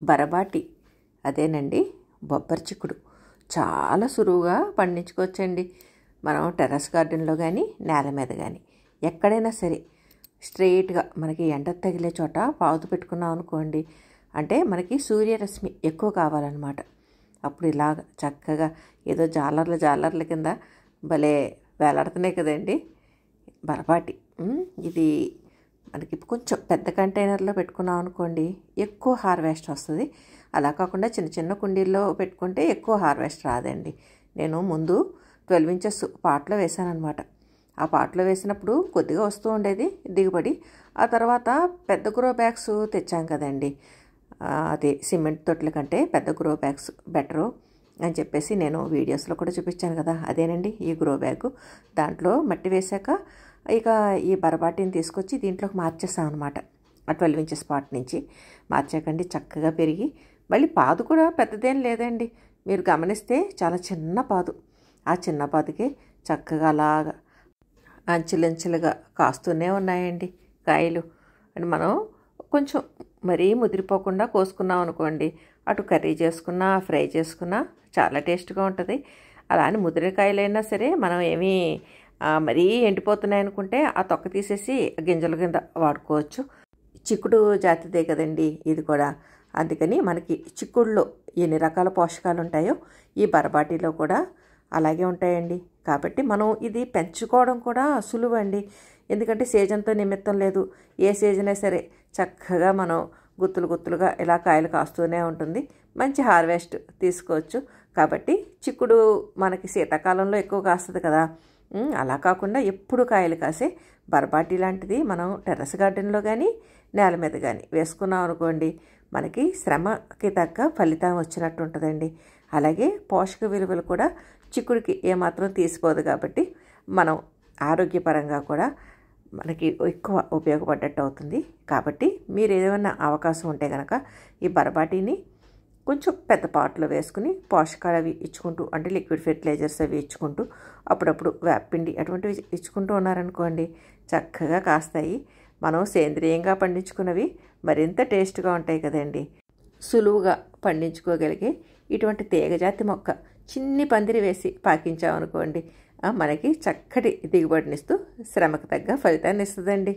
బరబాటి అదేనండి బొబ్బరి చిక్కుడు చాలా సులువుగా పండించుకోవచ్చండి. మనం టెర్రస్ గార్డెన్లో కానీ నేల మీద కానీ ఎక్కడైనా సరే స్ట్రెయిట్గా మనకి ఎండ తగిలే చోట పాదు పెట్టుకున్నాం అనుకోండి, అంటే మనకి సూర్యరశ్మి ఎక్కువ కావాలన్నమాట. అప్పుడు ఇలాగ చక్కగా ఏదో జాలర్ల కింద భలే వేలాడుతున్నాయి కదండి బరబాటి. ఇది మనకి కొంచెం పెద్ద కంటైనర్లో పెట్టుకున్నాం అనుకోండి ఎక్కువ హార్వెస్ట్ వస్తుంది. అలా కాకుండా చిన్న చిన్న కుండీల్లో పెట్టుకుంటే ఎక్కువ హార్వెస్ట్ రాదండి. నేను ముందు 12 ఇంచెస్ పాట్లో వేసాను అనమాట. ఆ పాట్లో వేసినప్పుడు కొద్దిగా వస్తూ ఉండేది దిగుబడి. ఆ తర్వాత పెద్ద గ్రో బ్యాగ్స్ తెచ్చాం కదండి, అదే సిమెంట్ తొట్ల కంటే పెద్ద గ్రో బ్యాగ్స్ బెటరు అని చెప్పేసి నేను వీడియోస్లో కూడా చూపించాను కదా, అదేనండి ఈ గ్రో బ్యాగు. దాంట్లో మట్టి వేశాక ఇక ఈ బరబాటిని తీసుకొచ్చి దీంట్లోకి మార్చేసాం అనమాట. ఆ 12 ఇంచెస్ పాట్ నుంచి మార్చాకండి చక్కగా పెరిగి, మళ్ళీ పాదు కూడా పెద్దదేం లేదండి. మీరు గమనిస్తే చాలా చిన్న పాదు. ఆ చిన్న పాదుకే చక్కగా అలాగా అంచెలంచెలుగా కాస్తూనే ఉన్నాయండి కాయలు. అని మనం కొంచెం మరీ ముదిరిపోకుండా కోసుకున్నాం అనుకోండి, అటు కర్రీ చేసుకున్నా ఫ్రై చేసుకున్నా చాలా టేస్ట్గా ఉంటుంది. అలా అని ముదిరికాయలైనా సరే మనం ఏమీ మరీ ఎండిపోతున్నాయి అనుకుంటే ఆ తొక్క తీసేసి గింజల కింద వాడుకోవచ్చు. చిక్కుడు జాతిదే కదండి ఇది కూడా, అందుకని మనకి చిక్కుడులో ఎన్ని రకాల పోషకాలు ఉంటాయో ఈ బరబాటిలో కూడా అలాగే ఉంటాయండి. కాబట్టి మనం ఇది పెంచుకోవడం కూడా సులువు అండి. ఎందుకంటే సీజన్తో నిమిత్తం లేదు. ఏ సీజన్ అయినా సరే చక్కగా మనం గుత్తులుగా ఇలా కాయలు కాస్తూనే ఉంటుంది. మంచి హార్వెస్ట్ తీసుకోవచ్చు. కాబట్టి చిక్కుడు మనకి శీతాకాలంలో ఎక్కువ కాస్తుంది కదా, అలా కాకుండా ఎప్పుడు కాయలు కాసే బరబాటి లాంటిది మనం టెర్రస్ గార్డెన్లో కానీ నేల మీద కానీ వేసుకున్నాం అనుకోండి, మనకి శ్రమకి తగ్గ ఫలితం వచ్చినట్టు ఉంటుందండి. అలాగే పోషక విలువలు కూడా చిక్కుడికి ఏమాత్రం తీసిపోదు. కాబట్టి మనం ఆరోగ్యపరంగా కూడా మనకి ఎక్కువ ఉపయోగపడ్డట్టు అవుతుంది. కాబట్టి మీరు ఏదైనా అవకాశం ఉంటే కనుక ఈ బరబాటిని కొంచెం పెద్ద పాట్లో వేసుకుని పోషకాలు అవి ఇచ్చుకుంటూ, అంటే లిక్విడ్ ఫెర్టిలైజర్స్ అవి ఇచ్చుకుంటూ, అప్పుడప్పుడు వేపపిండి అటువంటివి ఇచ్చుకుంటూ ఉన్నారనుకోండి చక్కగా కాస్తాయి. మనం సేంద్రియంగా పండించుకున్నవి మరింత టేస్ట్గా ఉంటాయి కదండి. సులువుగా పండించుకోగలిగే ఇటువంటి తీగజాతి మొక్క చిన్ని పందిరి వేసి పాకించామనుకోండి, మనకి చక్కటి దిగుబడినిస్తూ శ్రమకు తగ్గ ఫలితాన్ని ఇస్తుందండి.